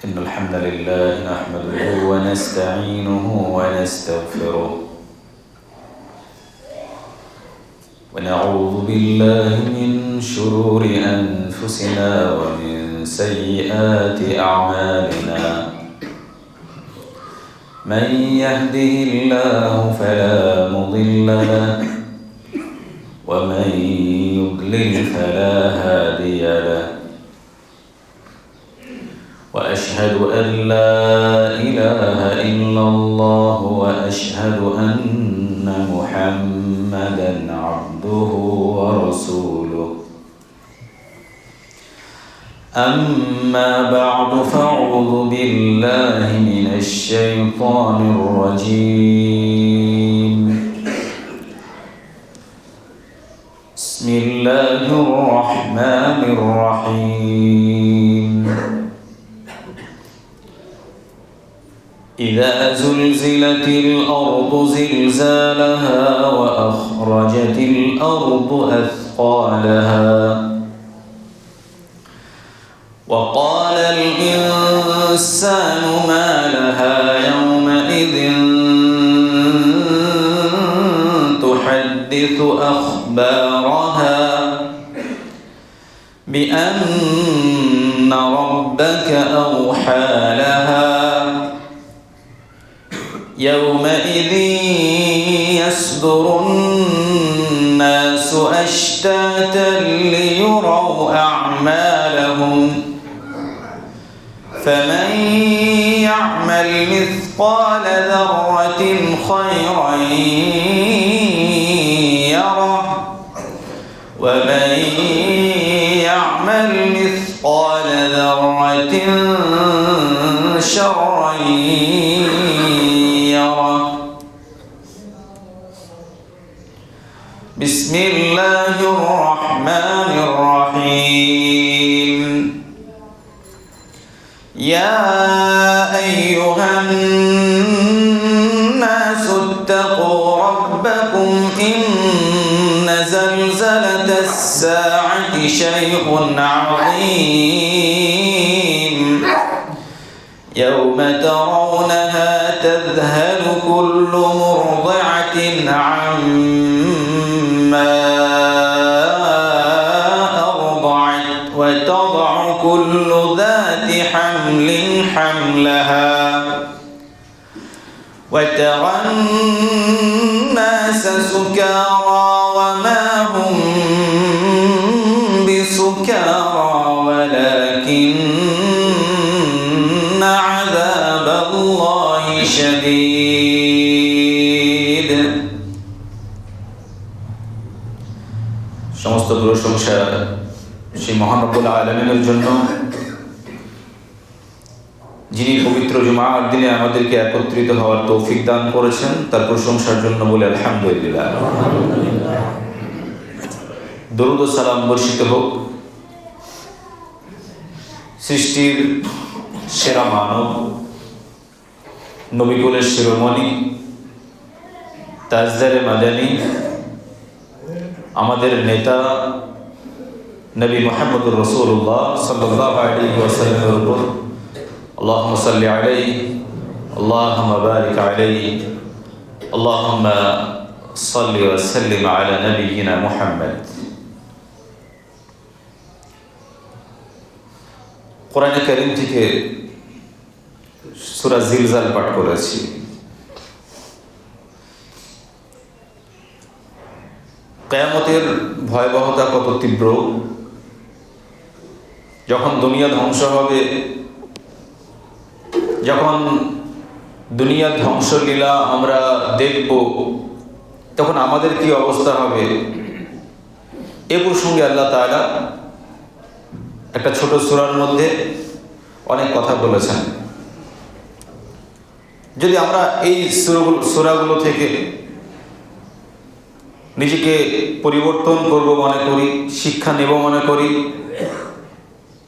إن الحمد لله نحمده ونستعينه ونستغفره ونعوذ بالله من شرور أنفسنا ومن سيئات أعمالنا من يهده الله فلا مضل له ومن يضلل فلا هادي له وأشهد أن لا إله إلا الله وأشهد أن محمدًا عبده ورسوله أما بعد فأعوذ بالله من الشيطان الرجيم بسم الله الرحمن الرحيم إذا زلزلت الأرض زلزالها وأخرجت الأرض أثقالها وقال الإنسان ما لها يومئذ تحدث أخبارها بأن ربك أوحى لها يومئذ يصدر الناس أشتاتا ليروا أعمالهم فمن يعمل مثقال ذرة خيرا يره ومن يعمل مثقال ذرة شرا يره بسم الله الرحمن الرحيم يا أيها الناس اتقوا ربكم إن زلزلة الساعة شيء عظيم يوم ترونها تذهل كل مرضعة عما أرضعت وتضع كل ذات حمل حملها وترى الناس سكارى وما هم بسكارى ولكن عذاب الله شديد সমস্ত প্রশংসা সেই মহান রব্বুল আলামিনের জন্য যিনি পবিত্র জুমার দিনে আমাদেরকে একত্রিত হওয়ার তৌফিক দান করেছেন তার প্রশংসার জন্য বলে আলহামদুলিল্লাহ। দরুদ ও সালাম বর্ষিত হোক সৃষ্টির সেরা মানব নবীকুলের শিরোমণি তাজদারে মাদানী আমাদের নেতা নবী মুহাম্মদুর রাসূলুল্লাহ সাল্লাল্লাহু আলাইহি ওয়াসাল্লামের উপর আল্লাহুম্মা সাল্লি আলাইহি আল্লাহুম্মা বারিক আলাইহি আল্লাহুম্মা সাল্লি ওয়া সাল্লিম আলা নাবিয়িনা মুহাম্মদ। কোরআনে কারীম থেকে সূরা জিলজাল পাঠ করেছি। কিয়ামতের ভয়াবহতা কত তীব্র, যখন দুনিয়া ধ্বংস হবে, যখন দুনিয়ার ধ্বংসলীলা আমরা দেখব, তখন আমাদের কি অবস্থা হবে এ প্রসঙ্গে আল্লাহ তাআলা একটা ছোট সূরার মধ্যে অনেক কথা বলেছেন। যদি আমরা এই সূরাগুলো থেকে নিজেকে পরিবর্তন করব মনে করি, শিক্ষা নেব মনে করি,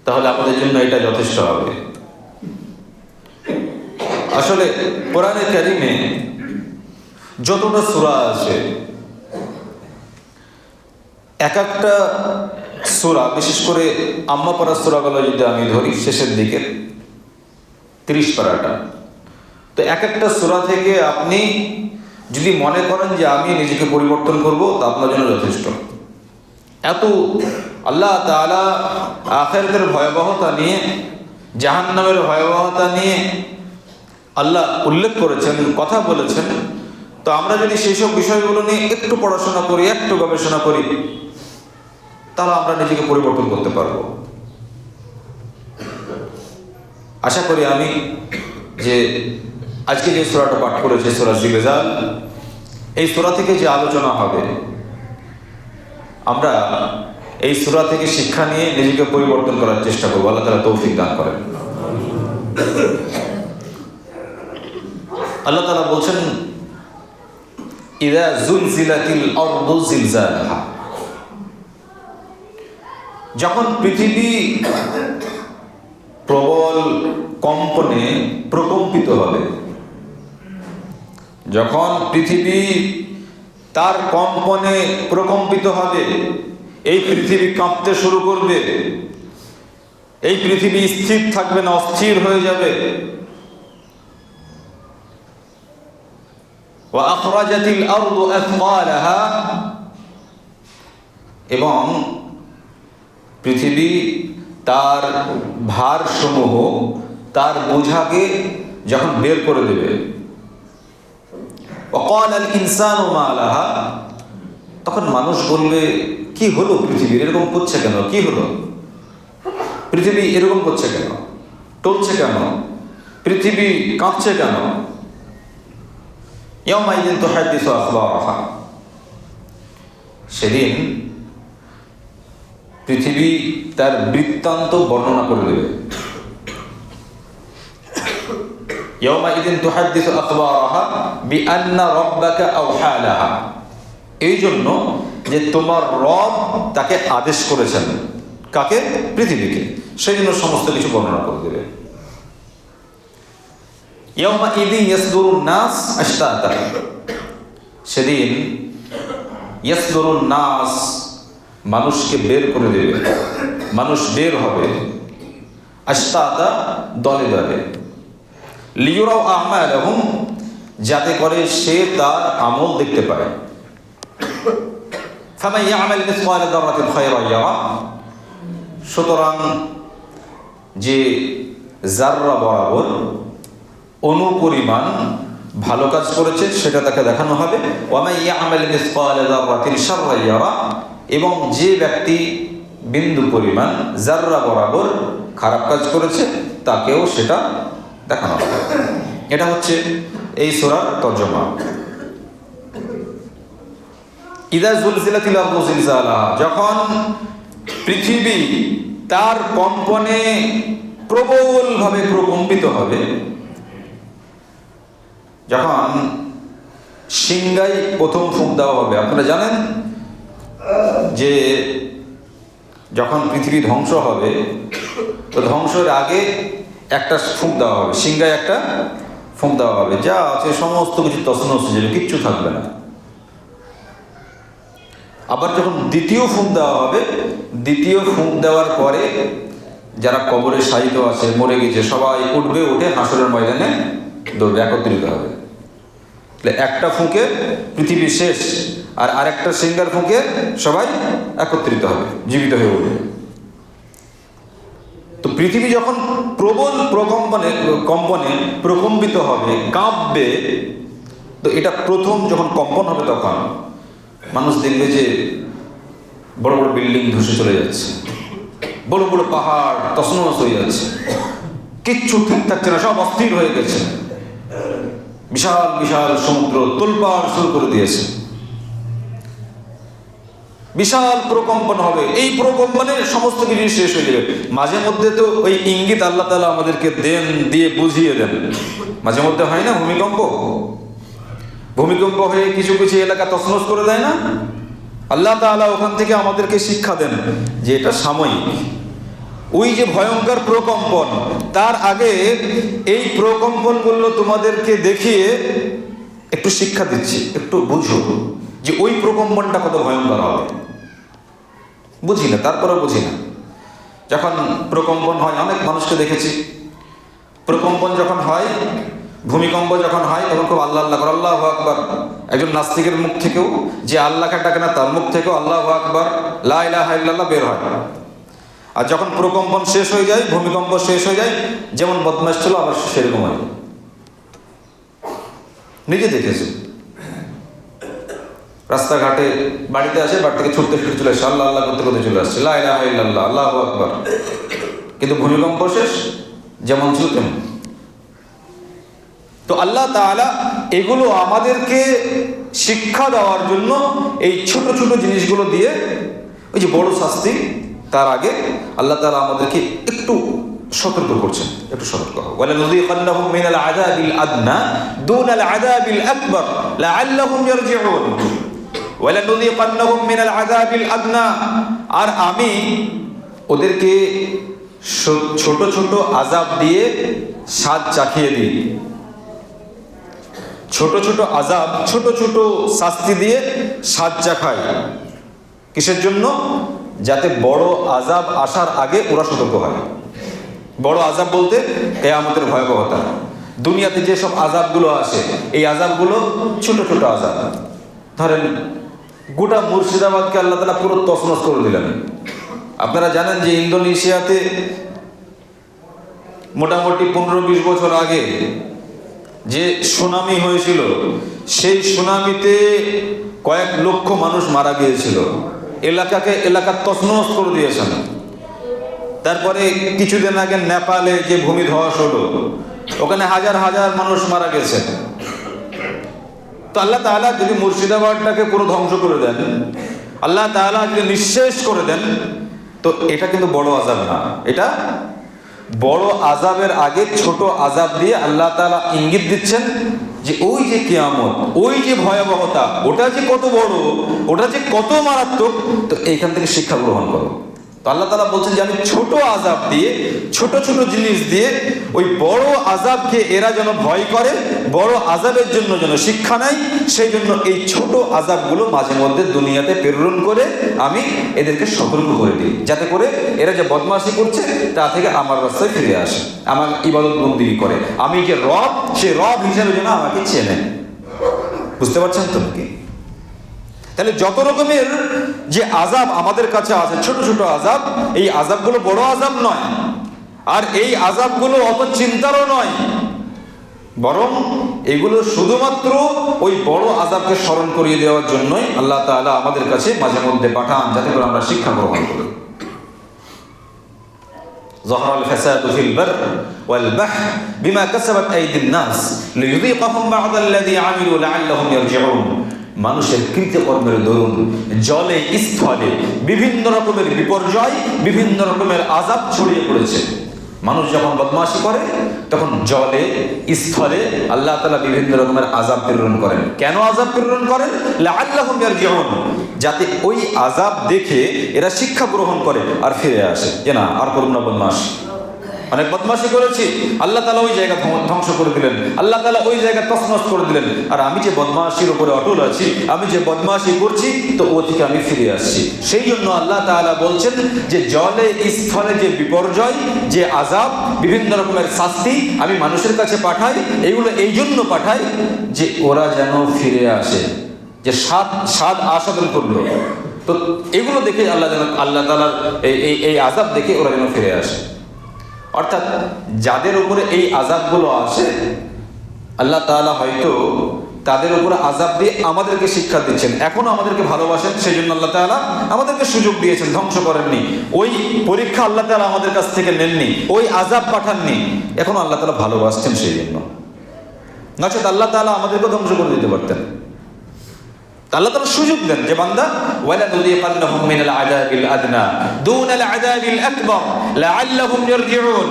তাহলে আমাদের জন্য এটা যথেষ্ট হবে। আসলে কোরআনে কারীমে যতটা সূরা আছে এক একটা সূরা, বিশেষ করে আম্মা পারা সূরাগুলো যদি আমি ধরি শেষের দিকে, 30 পারাটা। তো এক একটা সূরা থেকে আপনি যদি মনে করেন যে আমি নিজেকে পরিবর্তন করব, তা আপনার জন্য যথেষ্ট। এত আল্লাহ তাআলা আখিরাতের ভয়াবহতা নিয়ে, জাহান্নামের ভয়াবহতা নিয়ে আল্লাহ উল্লেখ করেছেন, কথা বলেছেন। তো আমরা যদি সেই সব বিষয়গুলো নিয়ে একটু পড়াশোনা করি, একটু গবেষণা করি, তাহলে আমরা নিজেকে পরিবর্তন করতে পারবো। আশা করি আমি যে আজকে যে সূরাটা পাঠ করেছি, সূরা জিলজাল, এই সূরা থেকে যে আলোচনা হবে, আমরা এই সূরা থেকে শিক্ষা নিয়ে নিজেকে পরিবর্তন করার চেষ্টা করবো। আল্লাহ তাআলা তৌফিক দান করেন। আল্লাহ তাআলা বলছেন, ইযা যুলজিলাতিল আরদু জিলজালাহা, যখন পৃথিবী প্রবল কম্পনে প্রকম্পিত হবে, যখন পৃথিবী তার কম্পনে প্রকম্পিত হবে, এই পৃথিবী কাঁপতে শুরু করবে, এই পৃথিবী স্থির থাকবে না, অস্থির হয়ে যাবে। ওয়া আখরাজাতিল আরদু আথকালাহা, এবং পৃথিবী তার ভারসমূহ, তার বোঝাকে যখন বের করে দেবে। ওয়াকালাল ইনসানু মা লাহা, তখন মানুষ বলবে, কি হলো পৃথিবীর, এরকম করছে কেন, কি হলো পৃথিবী এরকম করছে কেন, টলছে কেন, পৃথিবী কাঁপছে কেন? ইয়াউমাইযিন তুহাদ্দিসু আখবারাহা, সেদিন পৃথিবী তার বৃত্তান্ত বর্ণনা করে দেবে। ইয়াউমাইযিন তুহাদ্দিসু আখবারাহা বিআন্না রাব্বাকা আওহা লাহা, এই জন্য যে তোমার রব তাকে আদেশ করেছেন। কাকে? পৃথিবীকে। সেই জন্য সমস্ত কিছু বর্ণনা করে দেবে। ইয়াউমাইযিন ইয়াসদুরুন নাস আশতাতা, সেদিন ইয়াসদুরুন নাস, মানুষকে বের করে দেবে, মানুষ বের হবে, আশতাতা, দলে দলে, লিয়ুরাউ আমালাহুম, যাতে করে সে তার আমল দেখতে পায়। ফামান ইয়ামাল মিসকালা যাররাতিন খায়রান ইয়ারা, সুতরাং যে যাররা বরাবর অনুপরিমাণ ভালো কাজ করেছে সেটা তাকে দেখানো হবে। ওয়া মান ইয়ামাল মিসকালা যাররাতিন শাররান ইয়ারা, এবং যে ব্যক্তি বিন্দু পরিমাণ যাররা বরাবর খারাপ কাজ করেছে তাকেও সেটা দেখানো হবে। এটা হচ্ছে এই সূরার তরজমা। ইযা যুলজিলাতিল আরদু জিলজালাহা, যখন পৃথিবী তার কম্পনে প্রবলভাবে প্রকম্পিত হবে, যখন সিংহায় প্রথম ফুঁক দেওয়া হবে। আপনারা জানেন যে যখন পৃথিবী ধ্বংস হবে, তো ধ্বংসের আগে একটা ফুঁক দেওয়া হবে, সিংহায় একটা ফুঁক দেওয়া হবে, যা আছে সমস্ত কিছু তছনছ হয়ে যাবে, কিচ্ছু থাকবে না। আবার যখন দ্বিতীয় ফুঁক দেওয়া হবে, দ্বিতীয় ফুঁক দেওয়ার পরে যারা কবরে শায়িত আছে, মরে গেছে, সবাই উঠবে, উঠে হাসরের ময়দানে দৌড়বে, একত্রিত হবে। একটা ফুঁকে পৃথিবী শেষ, আর আরেকটা সিংহার ফুঁকে সবাই একত্রিত হবে, জীবিত হয়ে উঠবে। তো পৃথিবী যখন প্রবল কম্পনে প্রকম্পিত হবে, কাঁপবে, তো এটা প্রথম যখন কম্পন হবে, তখন মানুষ দেখবে যে বড় বড় বিল্ডিং ধসে চলে যাচ্ছে, বড় বড় পাহাড় তছনছ হয়ে যাচ্ছে, কিচ্ছু ঠিক থাকছে না, সব অস্থির হয়ে গেছে। বিশাল বিশাল সমুদ্র তোলপাড় শুরু করে দিয়েছে, বিশাল প্রকম্পন হবে। এই প্রকম্পনে সমস্ত কিছু শেষ হয়ে যাবে। মাঝে মধ্যে তো ওই ইঙ্গিত আল্লাহ তাআলা আমাদেরকে দিয়ে বুঝিয়ে দেন। মাঝে মধ্যে হয় না ভূমিকম্প হয়ে কিছু কিছু এলাকা তছনছ করে দেয় না? আল্লাহ তাআলা ওখান থেকে আমাদেরকে শিক্ষা দেন যে এটা সাময়িক। ওই যে ভয়ঙ্কর প্রকম্পন, তার আগে এই প্রকম্পনগুলো তোমাদেরকে দেখিয়ে একটু শিক্ষা দিচ্ছি, একটু বুঝো যে ওই প্রকম্পনটা কত ভয়ঙ্কর হবে। বুঝি না, তারপরে বুঝি না। যখন প্রকম্পন হয়, অনেক মানুষকে দেখেছি প্রকম্পন যখন হয়, ভূমিকম্প যখন হয়, তখন খুব আল্লাহ আল্লাহ করে, আল্লাহু আকবার। একজন নাস্তিকের মুখ থেকেও, যে আল্লাহকে ডাকে না, তার মুখ থেকেও আল্লাহু আকবার, লা ইলাহা ইল্লাল্লাহ বের হয়। আর যখন প্রকম্পন শেষ হয়ে যায়, ভূমিকম্প শেষ হয়ে যায়, যেমন বদমাশ ছিল আবার সেরকম হয়। নিজে দেখেছি, রাস্তাঘাটে বাড়িতে আসে, বাড়ি থেকে ছুটতে ছুটতে চলে আসে, আল্লাহ আল্লাহ করতে করতে চলে আসছে, লা ইলাহা ইল্লাল্লাহ, আল্লাহু আকবার। কিন্তু ভূমিকম্প শেষ, যেমন ছিল তেমন। তো আল্লাহ তাআলা এগুলো আমাদেরকে শিক্ষা দেওয়ার জন্য এই ছোট ছোট জিনিসগুলো দিয়ে, ওই যে বড় শাস্তি, তার আগে আল্লাহ তাআলা আমাদেরকে একটু সতর্ক করছেন, একটু সতর্ক হও। ওয়ালানুযীকান্নাহুম মিনাল আযাবিল আদনা দুনাল আযাবিল আকবার লাআল্লাহুম ইয়ারজিউন। ওয়ালানুযীকান্নাহুম মিনাল আযাবিল আদনা, আর আমি ওদেরকে ছোট ছোট আযাব দিয়ে স্বাদ চাখিয়ে দিই। ছোট ছোট আযাব, ছোট ছোট শাস্তি দিয়ে স্বাদ চাখাই। কিসের জন্য? যাতে বড় আযাব আসার আগে ওরা সতর্ক হয়। বড় আযাব বলতে কিয়ামতের ভয়াবহতা। দুনিয়াতে যেসব আযাবগুলো আসে, এই আযাবগুলো ছোট ছোট আযাব। ধরেন গোটা মুর্শিদাবাদকে আল্লাহ তাআলা পুরো তছনছ করে দিলেন। আপনারা জানেন যে ইন্দোনেশিয়াতে মোটামুটি 15-20 বছর আগে যে সুনামি হয়েছিল, সেই সুনামিতে কয়েক লক্ষ মানুষ মারা গিয়েছিল। এলাকা তছনছ করে দিয়েছেন। তারপরে কিছুদিন আগে নেপালে যে ভূমিধস হলো, ওখানে হাজার হাজার মানুষ মারা গেছে। তো আল্লাহ তাআলা যদি মুর্শিদাবাদটাকে পুরো ধ্বংস করে দেন, আল্লাহ তাআলা যদি নিঃশেষ করে দেন, তো এটা কিন্তু বড় আযাব না। এটা বড় আযাবের আগে ছোট আযাব দিয়ে আল্লাহ তাআলা ইঙ্গিত দিচ্ছেন যে ওই যে কিয়ামত, ওই যে ভয়াবহতা, ওটা যে কত বড়, ওটা যে কত মারাত্মক, তো এইখান থেকে শিক্ষা গ্রহণ করো। তো আল্লাহ তাআলা বলছেন যে আমি ছোট আযাব দিয়ে, ছোট ছোট জিনিস দিয়ে ওই বড় আযাবকে এরা যেন ভয় করে, বড় আযাবের জন্য যেন শিক্ষা নেয়, সেই জন্য এই ছোট আযাবগুলো মাঝে মধ্যে দুনিয়াতে প্রেরণ করে আমি এদেরকে সতর্ক করে দিই, যাতে করে এরা যে বদমাশি করছে তা থেকে আমার রাস্তায় ফিরে আসে, আমার ইবাদত বন্দেগী করে, আমি যে রব, সে রব হিসেবে যেন আমাকে চেনে। বুঝতে পারছেন তো নাকি? তাহলে যত রকমের যে আযাব আমাদের কাছে আছে, ছোট ছোট আযাব, এই আযাবগুলো বড় আযাব নয়, আর এই আযাবগুলো অত চিন্তারও নয়, বরং এগুলো শুধুমাত্র ওই বড় আযাবকে স্মরণ করিয়ে দেওয়ার জন্যই আল্লাহ তাআলা আমাদের কাছে মাঝে মধ্যে পাঠান, যাতে করে আমরা শিক্ষা গ্রহণ করি। ظهر الفساد في البر والبحر بما كسبت أيدي الناس ليذيقهم بعض الذي عملوا لعلهم يرجعون। মানুষের কৃতকর্মের দরুন জলে স্থলে বিভিন্ন রকমের বিপর্যয়, বিভিন্ন রকমের আযাব ছড়িয়ে পড়েছে। মানুষ যখন বদমাশি করে, তখন জলে স্থলে আল্লাহ তাআলা বিভিন্ন রকমের আযাব প্রেরণ করেন। কেন আযাব প্রেরণ করেন? লাআল্লাহুম ইয়ারজিউন, যাতে ওই আযাব দেখে এরা শিক্ষা গ্রহণ করে আর ফিরে আসে, যে না আর করব না বদমাশি। অনেক বদমাশি করেছি, আল্লাহ তাআলা ওই জায়গা ধ্বংস করে দিলেন, আল্লাহ তাআলা ওই জায়গা তছনছ করে দিলেন, আর আমি যে বদমাশির উপরে অটল আছি, আমি যে বদমাশি করছি, তো ও থেকে আমি ফিরে আসছি। সেই জন্য আল্লাহ তাআলা বলছেন যে জলে স্থলে যে বিপর্যয়, যে আযাব, বিভিন্ন রকমের শাস্তি আমি মানুষের কাছে পাঠাই, এগুলো এই জন্য পাঠাই যে ওরা যেন ফিরে আসে, যে স্বাদ আস্বাদন করলো। তো এগুলো দেখে আল্লাহ তাআলার এই আযাব দেখে ওরা যেন ফিরে আসে। অর্থাৎ যাদের উপরে এই আযাবগুলো আসে, আল্লাহ তাআলা হয়তো তাদের উপরে আযাব দিয়ে আমাদেরকে শিক্ষা দিচ্ছেন, এখনো আমাদেরকে ভালোবাসেন, সেই জন্য আল্লাহ তাআলা আমাদেরকে সুযোগ দিয়েছেন, ধ্বংস করেননি। ওই পরীক্ষা আল্লাহ তাআলা আমাদের কাছ থেকে নেননি, ওই আযাব পাঠাননি, এখনো আল্লাহ তাআলা ভালোবাসছেন সেই জন্য। নচেত আল্লাহ তাআলা আমাদেরকে ধ্বংস করে দিতে পারতেন। আল্লাহ তাআলা সুযোগ দেন যে বান্দা, ওয়ালানুযীকান্নাহুম মিনাল আযাবিল আদনা দুনাল আযাবিল আকবার লাআল্লাহুম ইয়ারজিউন।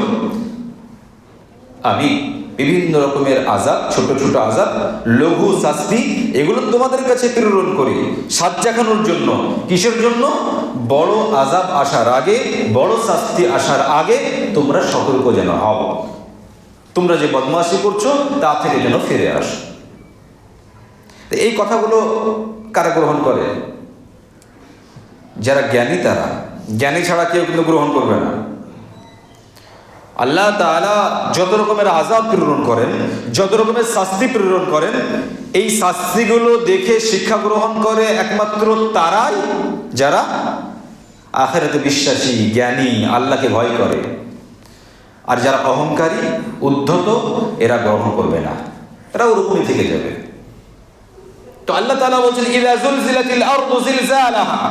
আমি বিভিন্ন রকমের আযাব, ছোট ছোট আযাব, লঘু শাস্তি, এগুলো তোমাদের কাছে প্রেরণ করি স্বাদ চাখানোর জন্য। কিসের জন্য? বড় আযাব আসার আগে, বড় শাস্তি আসার আগে তোমরা সতর্ক যেন হও, তোমরা যে বদমাশি করছো তা থেকে যেন ফিরে আসো। এই কথাগুলো কারা গ্রহণ করে? যারা জ্ঞানী, তারা। জ্ঞানী ছাড়া কেউ কিন্তু গ্রহণ করবে না। আল্লাহ তাআলা যত রকমের আযাব প্রেরণ করেন, যত রকমের শাস্তি প্রেরণ করেন, এই শাস্তিগুলো দেখে শিক্ষা গ্রহণ করে একমাত্র তারাই যারা আখিরাতে বিশ্বাসী, জ্ঞানী, আল্লাহকে ভয় করে। আর যারা অহংকারী, উদ্ধত, এরা গ্রহণ করবে না, এরা ওরকমই থেকে যাবে। তো আল্লাহ তাআলা বলছেন ইযা যুলজিলাতিল আরদু জিলজালাহা,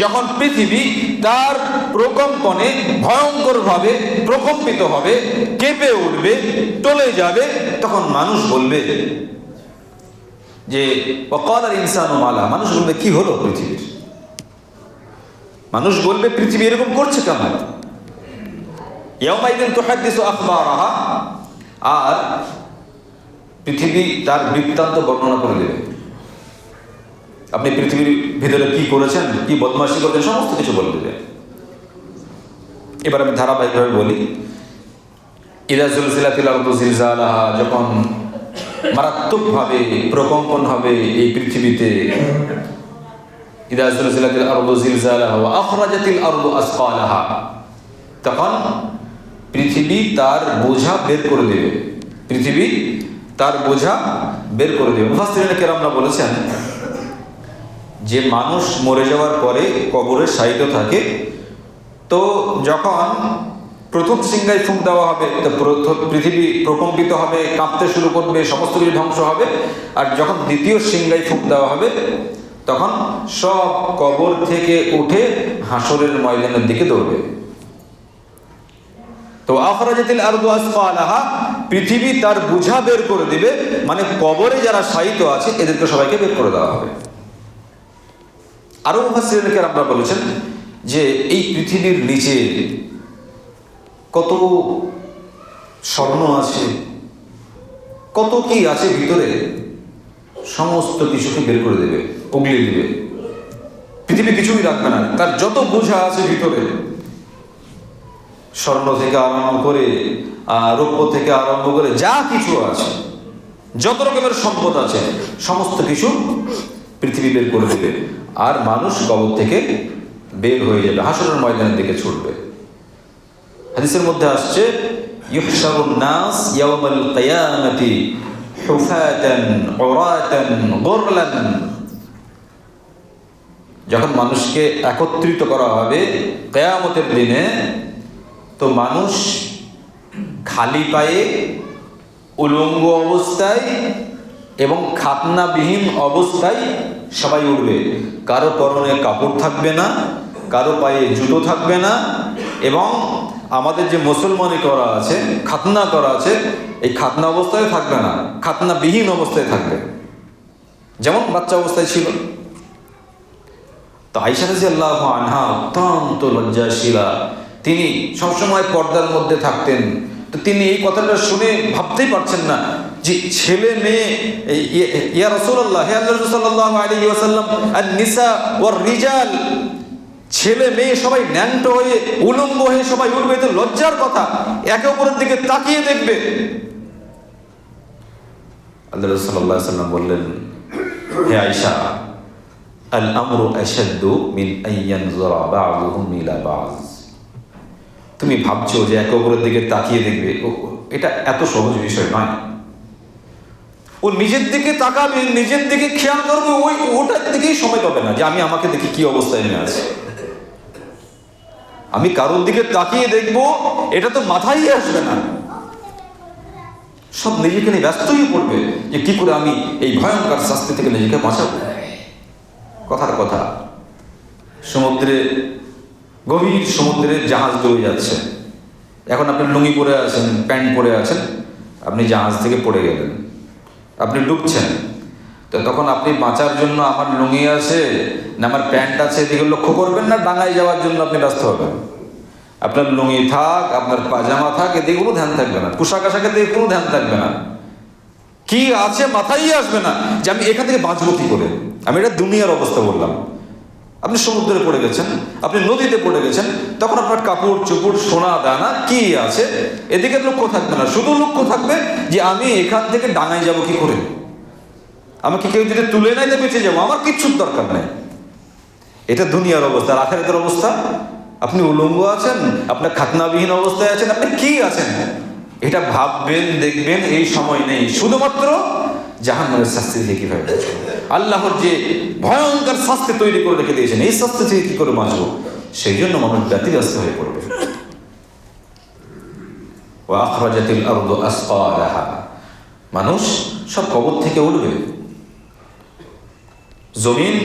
যখন পৃথিবী তার প্রকম্পনে ভয়ঙ্করভাবে প্রকম্পিত হবে, কেঁপে উঠবে, টলে যাবে, তখন মানুষ বলবে যে ওয়াকালাল ইনসানু মালা, মানুষ বলবে কি হলো পৃথিবীর, মানুষ বলবে পৃথিবী এরকম করছে কেন। ইয়াউমাইদিন তুহাদ্দিসু আখবারাহা, আর পৃথিবী তার বৃত্তান্ত বর্ণনা করে দেবে। আপনি পৃথিবীর ভিতরে কি করেছেন, কি বদমাশি করেছেন, সমস্ত কিছু বলে দেবে। এবার আমি ধারাবাহিকভাবে বলি। ইযা যুলজিলাতিল আরদু জিলজালাহা, যখন মারাত্মকভাবে প্রকম্পন হবে এই পৃথিবীতে। ইযা যুলজিলাতিল আরদু জিলজালাহা ওয়া আখরাজাতিল আরদু আসকালাহা, তখন পৃথিবী তার বোঝা বের করে দেবে। পৃথিবী তার বোঝা বের করে দেবে। মুফাসসিরিন কেরামরা বলেছেন যে মানুষ মরে যাওয়ার পরে কবরে শায়িত থাকে, তো যখন প্রথম সিংহায় ফুঁক দেওয়া হবে তো পৃথিবী প্রকম্পিত হবে, কাঁপতে শুরু করবে, সমস্ত কিছু ধ্বংস হবে। আর যখন দ্বিতীয় সিংহায় ফুঁক দেওয়া হবে তখন সব কবর থেকে উঠে হাসরের ময়দানের দিকে দৌড়বে। তো আখরাজাতিল আরদু আসকালাহা, পৃথিবী তার বোঝা বের করে দিবে, মানে কবরে যারা শায়িত আছে এদেরকে সবাইকে বের করে দেওয়া হবে। আরো মুফাসসিরিন কেরামরা বলেছেন যে এই পৃথিবীর নিচে কত স্বর্ণ আছে, কত কি আছে ভিতরে, সমস্ত কিছুকে বের করে দেবে, উগলিয়ে দিবে। পৃথিবী কিছুই রাখবে না, তার যত বোঝা আছে ভিতরে, স্বর্ণ থেকে আরম্ভ করে রৌপ্য থেকে আরম্ভ করে যা কিছু আছে, যত রকমের সম্পদ আছে, সমস্ত কিছু পৃথিবী বের করে দেবে। আর মানুষ কবর থেকে বের হয়ে যাবে, হাসরের ময়দানের দিকে ছুটবে। হাদিসের মধ্যে আসছে ইউহশারুন নাস ইয়াওমাল কিয়ামাতি হুফাতান উরাতান গুরলান, যখন মানুষকে একত্রিত করা হবে কিয়ামতের দিনে, তো মানুষ খালি পায়ে, উলঙ্গ অবস্থায় এবং খাতনাবিহীন অবস্থায় সবাই উঠবে। কারো পরনে কাপড় থাকবে না, কারো পায়ে জুতো থাকবে না, এবং আমাদের যে মুসলমানি করা আছে, খাতনা করা আছে, এই খাতনা অবস্থায় থাকবে না, খাতনাবিহীন অবস্থায় থাকবে, যেমন বাচ্চা অবস্থায় ছিল। তো আয়েশা রাদিয়াল্লাহু আনহা অত্যন্ত লজ্জাশীলা, তিনি সবসময় পর্দার মধ্যে থাকতেন। তো তিনি এই কথাটা শুনে ভাবতেই পারছেন না যে ছেলে মেয়ে, ইয়া রাসূলুল্লাহ, হে আল্লাহর রাসূল সাল্লাল্লাহু আলাইহি ওয়াসাল্লাম, আন-নিসা ওয়ার রিজাল, ছেলে মেয়ে সবাই ন্যাংট হয়ে উলঙ্গ হয়ে সবাই উঠবে, তো লজ্জার কথা, একে অপরের দিকে তাকিয়ে দেখবে। আল্লাহর রাসূল সাল্লাল্লাহু আলাইহি ওয়াসাল্লাম বললেন, হে আয়েশা, আল আমরু আশাদ্দু মিন আন ইয়ানজুরা বা'দুহুম ইলা বা'দ, তুমি ভাবছো যে একে অপরের দিকে তাকিয়ে দেখবে, এটা এত সহজ বিষয় নয়। ও নিজের দিকে তাকাবে, নিজের দিকে খেয়াল করবে, ওটার দিকেই সময় পাবে না যে আমি আমাকে দেখি কি অবস্থায় নিয়ে আছি, আমি কারোর দিকে তাকিয়ে দেখবো, এটা তো মাথায় আসবে না। সব নিজেকে নিয়ে ব্যস্ত হয়ে পড়বে যে কি করে আমি এই ভয়ঙ্কর শাস্তি থেকে নিজেকে বাঁচাবো। কথার কথা, সমুদ্রে, গভীর সমুদ্রে জাহাজ ডুবে যাচ্ছে, এখন আপনি লুঙ্গি পরে আছেন, প্যান্ট পরে আছেন, আপনি জাহাজ থেকে পড়ে গেলেন, আপনি ডুবছেন। তো তখন আপনি বাঁচার জন্য আমার লুঙ্গি আছে না আমার প্যান্ট আছে এদিকে লক্ষ্য করবেন না, ডাঙায় যাওয়ার জন্য আপনি ব্যস্ত হবেন। আপনার লুঙ্গি থাক, আপনার পাজামা থাক, এদিকে কোনো ধ্যান থাকবে না, পোশাক আশাকের দিকে কোনো ধ্যান থাকবে না, কি আছে মাথায় আসবে না যে আমি এখান থেকে বাঁচবো কি করে। আমি এটা দুনিয়ার অবস্থা বললাম। আপনি সমুদ্রে পড়ে গেছেন, আপনি নদীতে পড়ে গেছেন, তখন আপনার কাপড় চোপড় সোনা দানা কি আছে এদিকে লক্ষ্য থাকবে না, শুধু লক্ষ্য থাকবে যে আমি এখান থেকে ডাঙায় যাব কি করে, আমাকে কেউ যদি তুলে নেয় তো বেঁচে যাবো, আমার কিচ্ছুর দরকার নেই। এটা দুনিয়ার অবস্থা। আর আখিরাতের অবস্থা, আপনি উলঙ্গ আছেন, আপনার খাতনাবিহীন অবস্থায় আছেন, আপনি কি আছেন, এটা ভাববেন, দেখবেন এই সময় নেই। শুধুমাত্র জাহান্নামের শাস্তি থেকে কিভাবে বাঁচবো, আল্লাহর যে ভয়ঙ্কর শাস্তি তৈরি করে রেখে দিয়েছেন, এই শাস্তি থেকে কি করে বাঁচবো, সেই জন্য মানুষ ব্যতিব্যস্ত হয়ে পড়বে। ওয়া আখরাজাতিল আরদু আসকালাহা, মানুষ সব কবর থেকে উঠবে। জমিন,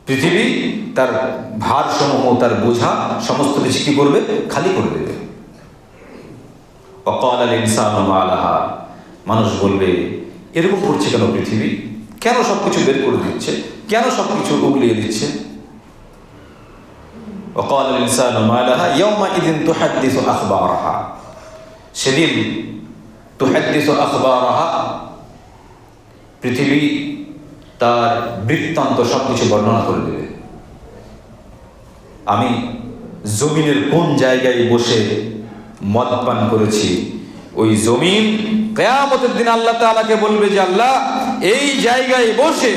পৃথিবী তার ভারসমূহ, তার বোঝা সমস্ত কিছু কি করবে, খালি করে দেবে। ওয়া ক্বালাল ইনসানু মা লাহা, মানুষ বলবে এরকম করছে কেন পৃথিবী, কেন সবকিছু বের করে দিচ্ছে, কেন সবকিছু উগলিয়ে দিচ্ছে। ওয়া ক্বালাল ইনসানু মা লাহা ইয়াওমাইযিন তুহাদ্দিসু আখবারাহা, সেদিন তুহাদ্দিসু আখবারাহা, পৃথিবী তার বৃত্তান্ত সবকিছু বর্ণনা করে দেবে। আমি জমিনের কোন জায়গায় বসে মদ পান করেছি, ওই জমিন কিয়ামতের দিন আল্লাহ তাআলাকে বলবে যে আল্লাহ এই জায়গায় বসে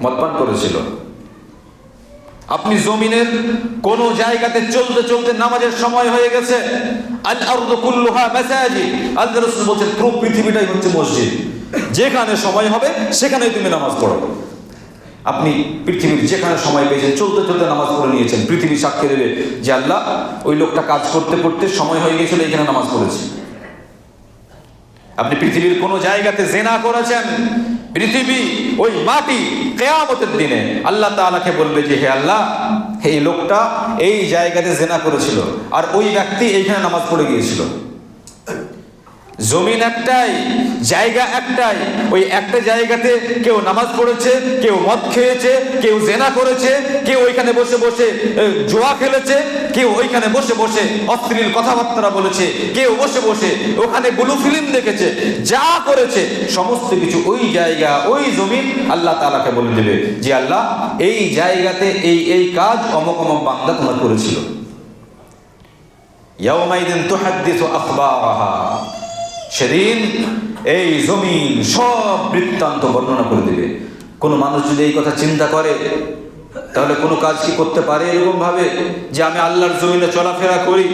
মদ পান করেছিল। আপনি জমিনের কোন জায়গাতে চলতে চলতে নামাজের সময় হয়ে গেছে, আল আরদু কুল্লুহা মাসাজিদ, আল্লাহ রাসূল বলেন পুরো পৃথিবীটাই হচ্ছে মসজিদ, যেখানে সময় হবে সেখানেই তুমি নামাজ পড়ো। আপনি পৃথিবীর যেখানে সময় পেয়েছেন চলতে চলতে নামাজ পড়ে নিয়েছেন, পৃথিবী সাক্ষী দেবে যে আল্লাহ ওই লোকটা কাজ করতে করতে সময় হয়ে গেছিল, এখানে নামাজ পড়েছে। আপনি পৃথিবীর কোন জায়গাতে জিনা করেছেন, পৃথিবী ওই মাটি কিয়ামতের দিনে আল্লাহ তাআলাকে বলবে যে হে আল্লাহ, এই লোকটা এই জায়গাতে জিনা করেছিল আর ওই ব্যক্তি এইখানে নামাজ পড়ে গিয়েছিল। জমিন একটাই, জায়গা একটাই, ওই একটা জায়গাতে কেউ নামাজ পড়েছে, কেউ মদ খেয়েছে, কেউ জেনা করেছে, কেউ ওইখানে বসে বসে জুয়া খেলেছে, কেউ ওইখানে বসে বসে অশ্লীল কথাবার্তা বলেছে, কেউ বসে বসে ওখানে ব্লু ফিল্ম দেখেছে, যা করেছে সমস্ত কিছু ওই জায়গা, ওই জমিন আল্লাহ তাআলাকে বলে দেবে যে আল্লাহ এই জায়গাতে এই কাজ অমুক অমুক বান্দা তোমার করেছিল। ইয়াওমাইদিন তুহাদ্দিসু আখবারাহা, সেদিন এই জমিন সব বৃত্তান্ত বর্ণনা করে দেবে। কোনো মানুষ যদি এই কথা চিন্তা করে তাহলে কোনো কাজ কি করতে পারে এরকম ভাবে যে আমি আল্লাহর জমিনে চলাফেরা করি,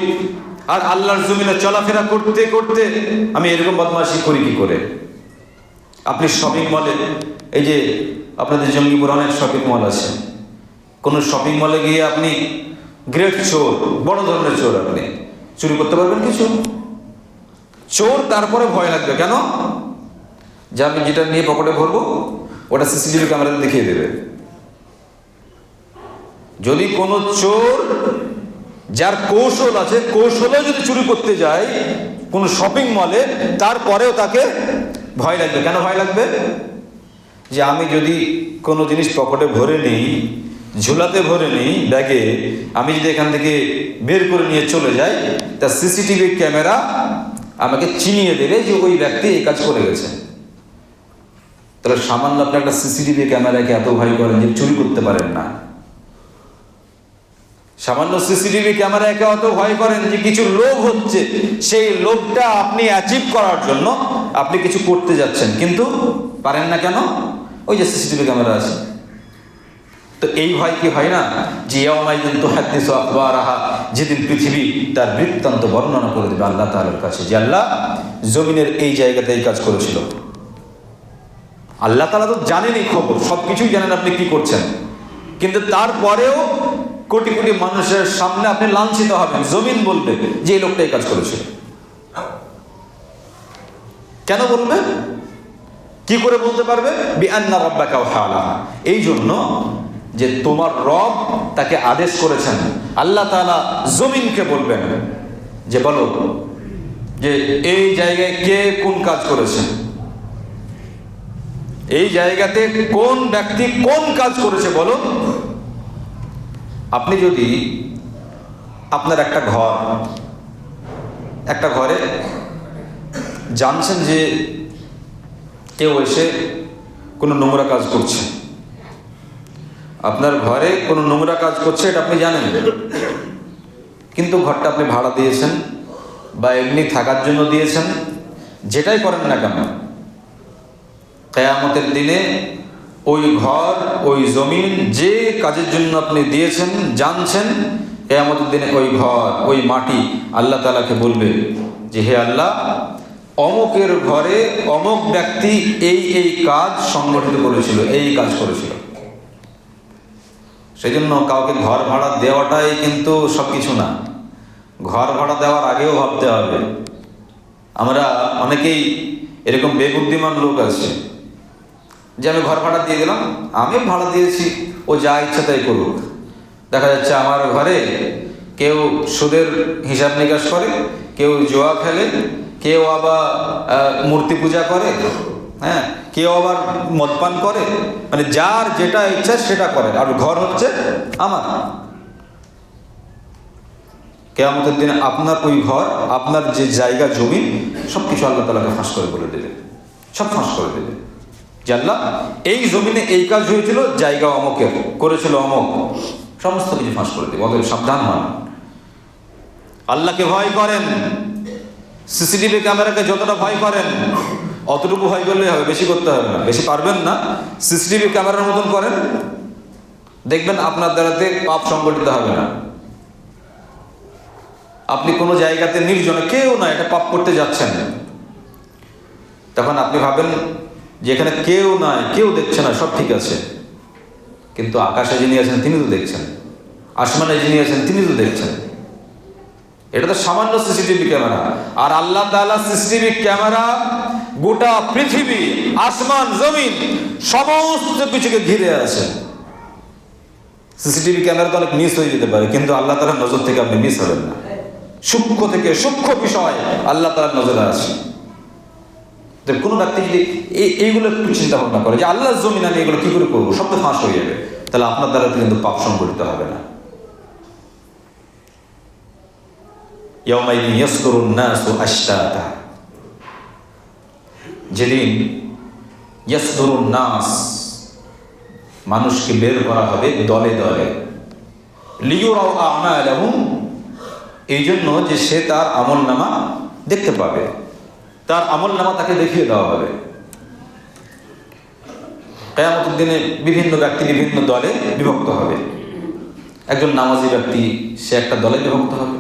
আর আল্লাহর জমিনে চলাফেরা করতে করতে আমি এরকম বদমাশি করি কি করে? আপনি শপিং মলে, এই যে আপনাদের জঙ্গিপুর অনেক শপিং মল আছে, কোনো শপিং মলে গিয়ে আপনি গ্রেট চোর, বড় ধরনের চোর, আপনি চুরি করতে পারবেন কিছু? চোর তারপরে ভয় লাগবে কেন? যে আমি যেটা নিয়ে পকেটে ভরবো ওটা সিসিটিভি ক্যামেরাতে দেখিয়ে দেবে। যদি কোনো চোর যার কৌশল আছে, কৌশলেও যদি চুরি করতে যায় কোনো শপিং মলে, তারপরেও তাকে ভয় লাগবে। কেন ভয় লাগবে? যে আমি যদি কোনো জিনিস পকেটে ভরে নিই, ঝোলাতে ভরে নিই, ব্যাগে, আমি যদি এখান থেকে বের করে নিয়ে চলে যাই, তা সিসিটিভি ক্যামেরা আমাকে চিনিয়ে দেবে যে ওই ব্যক্তি এই কাজ করে গেছে। তাহলে সামান্য আপনি একটা সিসিটিভি ক্যামেরাকে এত ভয় করেন যে চুরি করতে পারেন না। সামান্য সিসিটিভি ক্যামেরাকে অত ভয় করেন যে কিছু লোভ হচ্ছে, সেই লোভটা আপনি অ্যাচিভ করার জন্য আপনি কিছু করতে যাচ্ছেন কিন্তু পারেন না। কেন? ওই যে সিসিটিভি ক্যামেরা আছে। তো এই ভয় কি হয় না যে ইয়াওমাইদিন তুহাদ্দিসু আখবারাহা, যেদিন পৃথিবী তার বৃত্তান্ত বর্ণনা করে দেবে আল্লাহ তাআলার কাছে যে আল্লাহ জমিনের এই জায়গাতে এই কাজ করেছিল। আল্লাহ তাআলা তো জানেনই খবর, সবকিছুই জানেন আপনি কি করছেন, কিন্তু তারপরেও কোটি কোটি মানুষের সামনে আপনি লাঞ্ছিত হবেন। জমিন বলবে যে এই লোকটা এই কাজ করেছিল। কেন বলবে? কি করে বলতে পারবে? বিআন্না রাব্বাকা ওয়াহালাহা, এই জন্য যে তোমার রব তাকে আদেশ করেছেন। আল্লাহ তাআলা জমিনকে বলবেন যে বলো যে এই জায়গায় কে কোন কাজ করেছে, এই জায়গাতে কোন ব্যক্তি কোন কাজ করেছে বলো। আপনি যদি আপনার একটা ঘরে জানছেন যে কেউ এসে কোনো নোংরা কাজ করছে, আপনার ঘরে কোনো নোংরা কাজ করছে এটা আপনি জানেন, কিন্তু ঘরটা আপনি ভাড়া দিয়েছেন বা এমনি থাকার জন্য দিয়েছেন, যেটাই করেন না কেন, কিয়ামতের দিনে ওই ঘর, ওই জমিন যে কাজের জন্য আপনি দিয়েছেন, জানছেন কিয়ামতের দিনে ওই ঘর, ওই মাটি আল্লাহ তাআলাকে বলবে যে হে আল্লাহ, অমুকের ঘরে অমুক ব্যক্তি এই এই কাজ সংগঠিত করেছিল, এই কাজ করেছিল। সেই জন্য কাউকে ঘর ভাড়া দেওয়াটাই কিন্তু সব কিছু না। ঘর ভাড়া দেওয়ার আগেও ভাবতে হবে। আমরা অনেকেই এরকম বেবুদ্ধিমান লোক আছে যে আমি ঘর ভাড়া দিয়ে দিলাম, আমিও ভাড়া দিয়েছি, ও যা ইচ্ছা তাই করুক। দেখা যাচ্ছে আমার ঘরে কেউ সুদের হিসাব নিকাশ করে, কেউ জুয়া খেলে, কেউ আবার মূর্তি পূজা করে, হ্যাঁ, কেউ আবার মদপান করে, মানে যার যেটা ইচ্ছা সেটা করে, আর ঘর হচ্ছে আমার। কিয়ামতের দিনে আপনার ওই ঘর, আপনার যে জায়গা জমি, সব কিছু আল্লাহ তাআলাকে ফাঁস করে বলে দেবে, সব ফাঁস করে দেবে যে আল্লাহ, এই জমিনে এই কাজ হয়েছিল, জায়গা অমুকের, করেছিল অমুক, সমস্ত কিছু ফাঁস করে দেবে। অতএব সাবধান হন, আল্লাহকে ভয় করেন। সিসিটিভি ক্যামেরাকে যতটা ভয় করেন অতটুকু ভয় করলেই হবে, বেশি করতে হবে না। বেশি পারবেন না, সিসিটিভি ক্যামেরার মতন করেন, দেখবেন আপনার দ্বারাতে পাপ সংগঠিত হবে না। আপনি কোনো জায়গাতে নির্জনে, কেউ না, এটা পাপ করতে যাচ্ছেন, তখন আপনি ভাবেন যে এখানে কেউ নাই, কেউ দেখছে না, সব ঠিক আছে, কিন্তু আকাশে যিনি আছেন তিনি তো দেখছেন, আসমানে যিনি আছেন তিনি তো দেখছেন। এটা তো সামান্য সিসিটিভি ক্যামেরা, আর আল্লাহ তাআলা সিসিটিভি ক্যামেরা গোটা পৃথিবী, আসমান, জমিন, সমস্ত কিছুকে ঘিরে আছে। সিসিটিভি ক্যামেরা তো অনেক মিস হয়ে যেতে পারে, কিন্তু আল্লাহ তাআলার নজর থেকে আপনি মিস হবেন না। সূক্ষ্ম থেকে সূক্ষ্ম বিষয় আল্লাহ তাআলার নজরে আছে। কোনো ব্যক্তি যদি এইগুলো একটু চিন্তা ভাবনা করে যে আল্লাহর জমিন আমি এগুলো কি করে করবো, সব তো ফাঁস হয়ে যাবে, তাহলে আপনার দ্বারা কিন্তু পাপ সংগঠিত হবে না। ইয়াউমাইদিন ইয়াসদুরুন নাসু আশতাতা, যেদিন ইয়াসদুরুন নাস, মানুষকে বের করা হবে দলে দলে, লিয়ুরাউ আমালাহুম, এই জন্য যে সে তার আমলনামা দেখতে পাবে, তার আমলনামা তাকে দেখিয়ে দেওয়া হবে। কিয়ামতের দিনে বিভিন্ন ব্যক্তি বিভিন্ন দলে বিভক্ত হবে। একজন নামাজি ব্যক্তি, সে একটা দলে বিভক্ত হবে,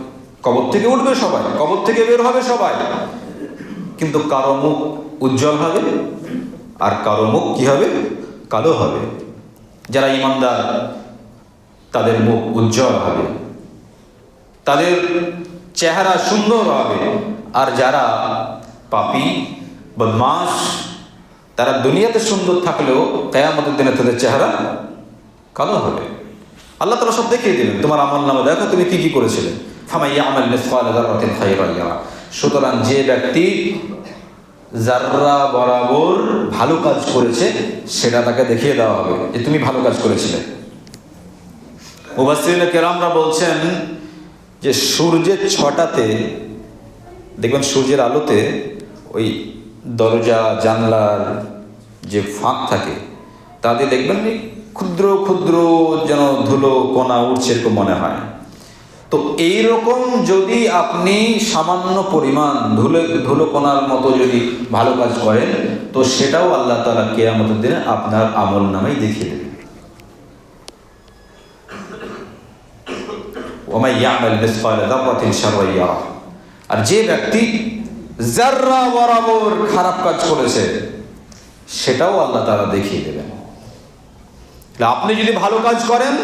কবর থেকে উঠবে সবাই, কবর থেকে বের হবে সবাই, কিন্তু কারো মুখ উজ্জ্বল হবে আর কারো মুখ কি হবে, কালো হবে। যারা ঈমানদার তাদের মুখ উজ্জ্বল হবে, তাদের চেহারা সুন্দর হবে, আর যারা পাপী বদমাশ, তারা দুনিয়াতে সুন্দর থাকলেও কিয়ামতের দিনে তাদের চেহারা কালো হবে। আল্লাহ তাআলা সব দেখিয়ে দিলেন, তোমার আমলনামা দেখো তুমি কি কি করেছিলে। ফামান ইয়ামাল মিসকালা যাররাতিন খায়রান ইয়ারা, সুতরাং যে ব্যক্তি যাররা বরাবর ভালো কাজ করেছে সেটা তাকে দেখিয়ে দেওয়া হবে যে তুমি ভালো কাজ করেছিলে। মুফাসসিরিনে কেরামরা বলছেন যে সূর্যের 6টাতে দেখবেন, সূর্যের আলোতে ওই দরজা জানলার যে ফাঁক থাকে তাতে দেখবেন ক্ষুদ্র ক্ষুদ্র যেন ধুলো কণা উঠছে, এরকম মনে হয়। তো এইরকম যদি আপনি সামান্য পরিমাণ ধুলো কণার মতো যদি ভালো কাজ করেন, তো সেটাও আল্লাহ তাআলা কিয়ামতের দিনে আপনার আমলনামায় দেখিয়ে দেবেন। ওয়ামান ইয়ামাল মিসকালা যাররাতিন শাররান ইয়ারা, আর যে ব্যক্তি যাররা বরাবর খারাপ কাজ করেছে সেটাও আল্লাহ তাআলা দেখিয়ে দেবেন। আপনি যদি ভালো কাজ করেন,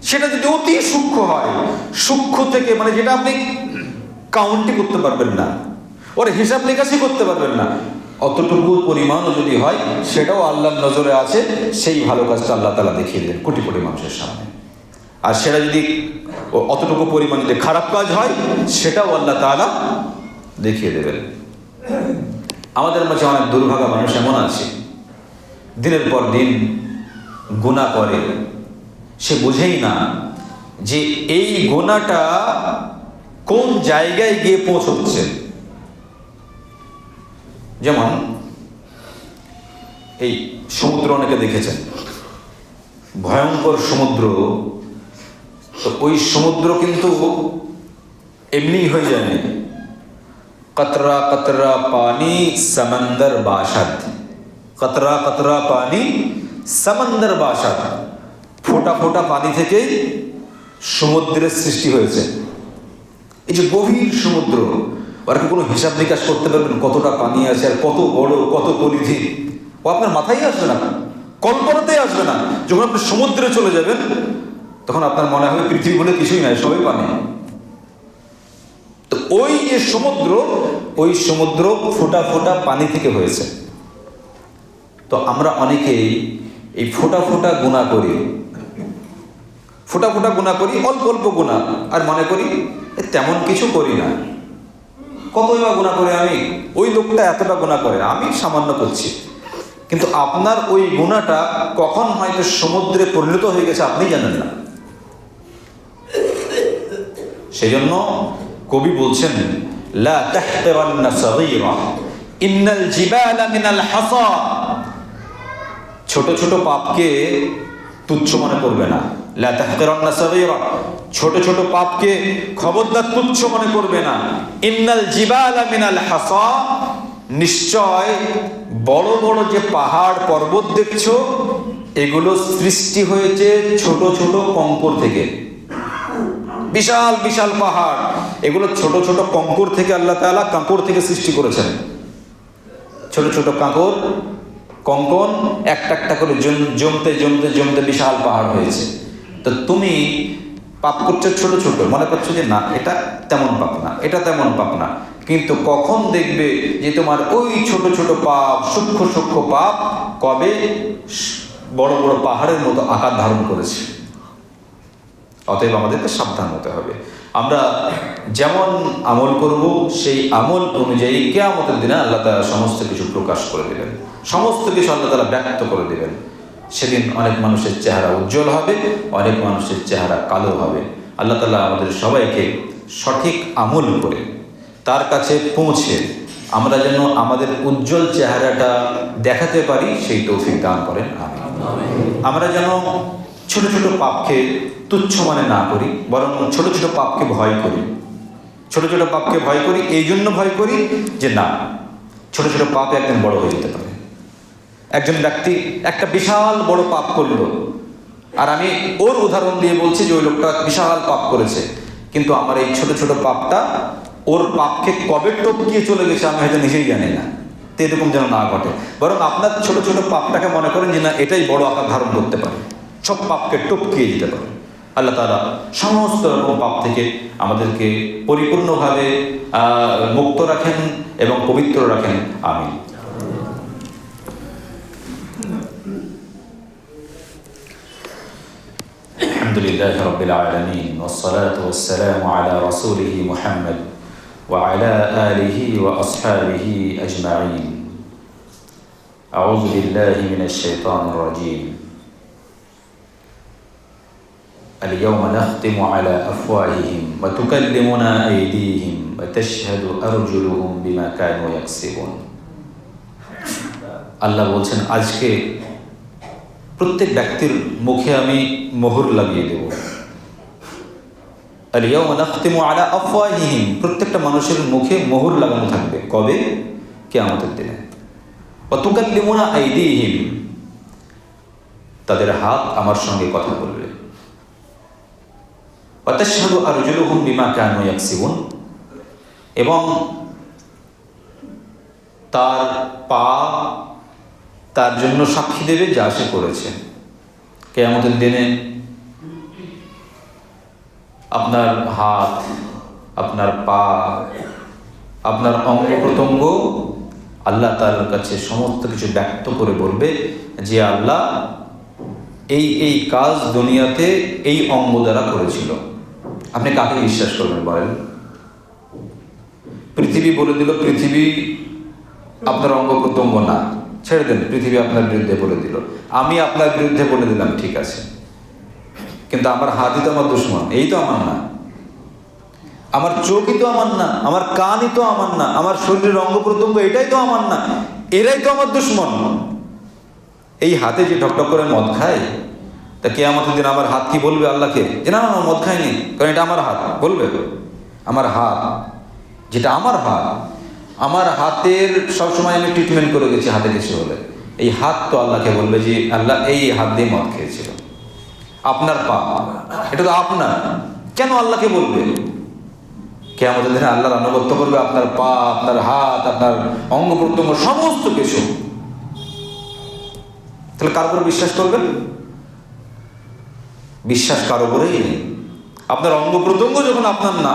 সেটা যদি অতি সূক্ষ্ম হয়, সূক্ষ্ম থেকে মানে যেটা আপনি কাউন্টই করতে পারবেন না, ওর হিসাব নিকাশই করতে পারবেন না, অতটুকু পরিমাণও যদি হয়, সেটাও আল্লাহর নজরে আছে, সেই ভালো কাজটা আল্লাহ তাআলা দেখিয়ে দেবেন কোটি কোটি মানুষের সামনে। আর সেটা যদি অতটুকু পরিমাণ যদি খারাপ কাজ হয়, সেটাও আল্লাহ তাআলা দেখিয়ে দেবেন। আমাদের মাঝে অনেক দুর্ভাগা মানুষ এমন আছে, দিনের পর দিন গুনাহ করে, সে বুঝেই না যে এই গুনাহটা কোন জায়গায় গিয়ে পৌঁছচ্ছে। যেমন এই সমুদ্র অনেকে দেখেছেন, ভয়ঙ্কর সমুদ্র, তো ওই সমুদ্র কিন্তু এমনি হয়ে যায়নি। কতরা কতরা পানি সমন্দর বাসাত, কতরা কতরা পানি সমন্দর বাসাত, ফোঁটা ফোঁটা পানি থেকেই সমুদ্রের সৃষ্টি হয়েছে। এই যে গভীর সমুদ্র, আর কি কোনো হিসাব নিকাশ করতে পারবেন কতটা পানি আছে আর কত বড়, কত পরিধি? ও আপনার মাথায় আসবে না, কল্পনাতেই আসবে না। যখন আপনি সমুদ্রে চলে যাবেন তখন আপনার মনে হবে পৃথিবী বলে কিছুই নাই, সবই পানি। তো ওই যে সমুদ্র, ওই সমুদ্র ফোঁটা ফোঁটা পানি থেকে হয়েছে। তো আমরা অনেকেই এই ফোঁটা ফোঁটা গুনাহ করি, ফোঁটা ফোঁটা গুনাহ করি, অল্প অল্প গুনাহ, আর মনে করি তেমন কিছু করি না। কতই বা গুনাহ করে আমি, ওই লোকটা এতটা গুনাহ করে, আমি সামান্য করছি। কিন্তু আপনার ওই গুনাহটা কখন হয়তো সমুদ্রে পরিণত হয়ে গেছে আপনি জানেন না। সেই জন্য কবি বলছেন, লা তাহতারান্না সাগীরা ইন্নাল জিবালা মিনাল হাসা। ছোট ছোট পাপকে তুচ্ছ মনে করবে না। লা তাহতারান্না সাগীরা, ছোট ছোট পাপকে খবরদার তুচ্ছ মনে করবে না। ইন্নাল জিবালা মিনাল হাসা, নিশ্চয় বড় বড় যে পাহাড় পর্বত দেখছো এগুলো সৃষ্টি হয়েছে ছোট ছোট কঙ্কর থেকে। বিশাল বিশাল পাহাড়, এগুলো ছোট ছোট কঙ্কর থেকে আল্লাহ তাআলা কাঁকর থেকে সৃষ্টি করেছেন। ছোট ছোট কাঁকর, কঙ্কন একটা একটা করে জমতে জমতে জমতে বিশাল পাহাড় হয়েছে। তো তুমি পাপ করছো ছোট ছোট, মনে করছো যে না এটা তেমন পাপ না, এটা তেমন পাপ না। কিন্তু কখন দেখবে যে তোমার ওই ছোট ছোট পাপ, সূক্ষ্ম সূক্ষ্ম পাপ কবে বড় বড় পাহাড়ের মতো আকার ধারণ করেছে। অতএব আমাদেরকে সাবধান হতে হবে। আমরা যেমন আমল করব সেই আমল অনুযায়ী কিয়ামতের দিনে আল্লাহ তাআলা সমস্ত কিছু প্রকাশ করে দেবেন, সমস্ত কিছু আল্লাহ তাআলা ব্যক্ত করে দেবেন। সেদিন অনেক মানুষের চেহারা উজ্জ্বল হবে, অনেক মানুষের চেহারা কালো হবে। আল্লাহ তাআলা আমাদের সবাইকে সঠিক আমল করে তার কাছে পৌঁছে আমরা যেন আমাদের উজ্জ্বল চেহারাটা দেখাতে পারি সেই তৌফিক দান করেন। আমরা যেন ছোট ছোট পাপকে তুচ্ছ মনে না করি, বরং ছোট ছোট পাপকে ভয় করি। ছোট ছোট পাপকে ভয় করি, এই জন্য ভয় করি যে না, ছোট ছোট পাপ একদিন বড় হয়ে যেতে পারে। একজন ব্যক্তি একটা বিশাল বড় পাপ করলো, আর আমি ওর উদাহরণ দিয়ে বলছি যে ওই লোকটা বিশাল পাপ করেছে, কিন্তু আমার এই ছোট ছোট পাপটা ওর পাপকে কবে টপকিয়ে চলে গেছে আমি হয়তো নিজেই জানি না। তো এরকম যেন না ঘটে, বরং আপনার ছোট ছোট পাপটাকে মনে করেন যে না এটাই বড় আকার ধারণ করতে পারে, সব পাপকে টপকিয়ে দিতে পারে। আল্লাহ তাআলা সমস্ত রকম পাপ থেকে আমাদেরকে পরিপূর্ণভাবে মুক্ত রাখেন এবং পবিত্র রাখেন। আমিন। আলহামদুলিল্লাহি রাব্বিল আলামিন ওয়াসসালাতু ওয়াসসালামু আলা রাসূলিহি মুহাম্মদ ওয়া আলা আলিহি ওয়া আসহাবিহি আজমাইন। আউযু বিল্লাহি মিনাশ শাইতানির রাজীম। اليوم نختم على أفواههم وتكلمنا أيديهم وتشهد أرجلهم بما كانوا يكسبون। আল্লাহ বলছেন আজকে প্রত্যেক ব্যক্তির মুখে আমি মোহর লাগিয়ে দেব। اليوم نختم على أفواههم, প্রত্যেকটা মানুষের মুখে মোহর লাগানো থাকবে। কবে? কিয়ামতের দিনে। وتكلمنا أيديهم, তাদের হাত আমার সঙ্গে কথা বলবে। ওয়াতাশহাদু আরজুলুহুম বিমা কানু ইয়াকসিবুন, এবং তার পা তার জন্য সাক্ষী দেবে যা সে করেছে। কিয়ামতের দিনে আপনার হাত, আপনার পা, আপনার অঙ্গ প্রত্যঙ্গ আল্লাহ তাআলার কাছে সমস্ত কিছু ব্যক্ত করে বলবে যে আল্লাহ এই এই কাজ দুনিয়াতে এই অঙ্গ দ্বারা করেছিল। আপনি কাকে বিশ্বাস করবেন বলেন? পৃথিবী বলে দিল পৃথিবী আপনার অঙ্গ প্রত্যঙ্গ না, ছেড়ে দেন, পৃথিবী আপনার বিরুদ্ধে বলে দিল। আমি আপনার বিরুদ্ধে বলে দিলাম, ঠিক আছে, কিন্তু আমার হাতই তো আমার দুশমন, এই তো আমার না। আমার চোখই তো আমার না, আমার কানই তো আমার না, আমার শরীরের অঙ্গ প্রত্যঙ্গ এটাই তো আমার না, এরাই তো আমার দুশমন। এই হাতে যে ঢকঢক করে মদ খায়, তা কিয়ামতের দিন আমার হাত কি বলবে আল্লাহকে যে না না মদ খায়নি, কারণ এটা আমার হাত? বলবে? আমার হাত, যেটা আমার হাত, আমার হাতের সবসময় আমি ট্রিটমেন্ট করে গেছি, হাতে কিছু হলে এই হাত তো আল্লাহকে বলবে যে আল্লাহ এই হাত দিয়ে মদ খেয়েছিল। আপনার পা, এটা তো আপনার, কেন আল্লাহকে বলবে? কিয়ামতের দিনে আল্লাহর আনুগত্য করবে আপনার পা, আপনার হাত, আপনার অঙ্গ প্রত্যঙ্গ, সমস্ত কিছু। তাহলে কার উপরে বিশ্বাস করবেন? বিশ্বাস কারো উপরেই নেই। আপনার অঙ্গ প্রত্যঙ্গ যখন আপনার না,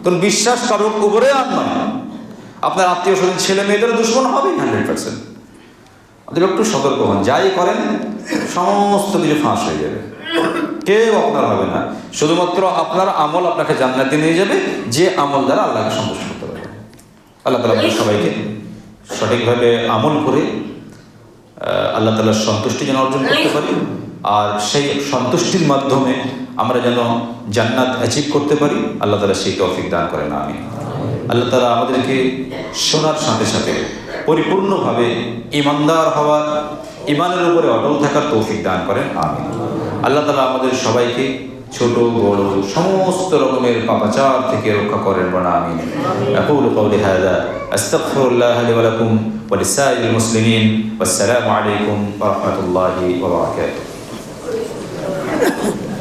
তখন বিশ্বাস কারোর উপরে আর নয়। আপনার আত্মীয় স্বজন, ছেলে মেয়েদের দুশ্মন হবেই 100%। আপনি একটু সতর্ক হন, যাই করেন সমস্ত কিছু ফাঁস হয়ে যাবে, কেউ আপনার হবে না। শুধুমাত্র আপনার আমল আপনাকে জান্নাতে নিয়ে যাবে, যে আমল দ্বারা আল্লাহকে সন্তুষ্ট করতে পারবে। আল্লাহ তাআলা আমাদের সবাইকে সঠিকভাবে আমল করে আল্লাহ তাআলার সন্তুষ্টি যেন অর্জন করতে পারি, আর সেই সন্তুষ্টির মাধ্যমে আমরা যেন জান্নাত অ্যাচিভ করতে পারি। আল্লাহ তাআলা সেই তৌফিক দান করেন, আমিন। আল্লাহ তাআলা আমাদেরকে শোনার সাথে সাথে পরিপূর্ণভাবে ঈমানদার হওয়ার, ঈমানের উপরে অটল থাকার তৌফিক দান করেন, আমিন। আল্লাহ তাআলা আমাদের সবাইকে ছোট বড় সমস্ত রকমের পাপাচার থেকে রক্ষা করেন, বলেন আমিন। আকুলু কাওলি হাযা আস্তাগফিরুল্লাহ লি ওয়া লাকুম ওয়া লিসাইরিল মুসলিমিন। ওয়াসসালামু আলাইকুম ওয়া রাহমাতুল্লাহি ওয়া বারাকাতুহু।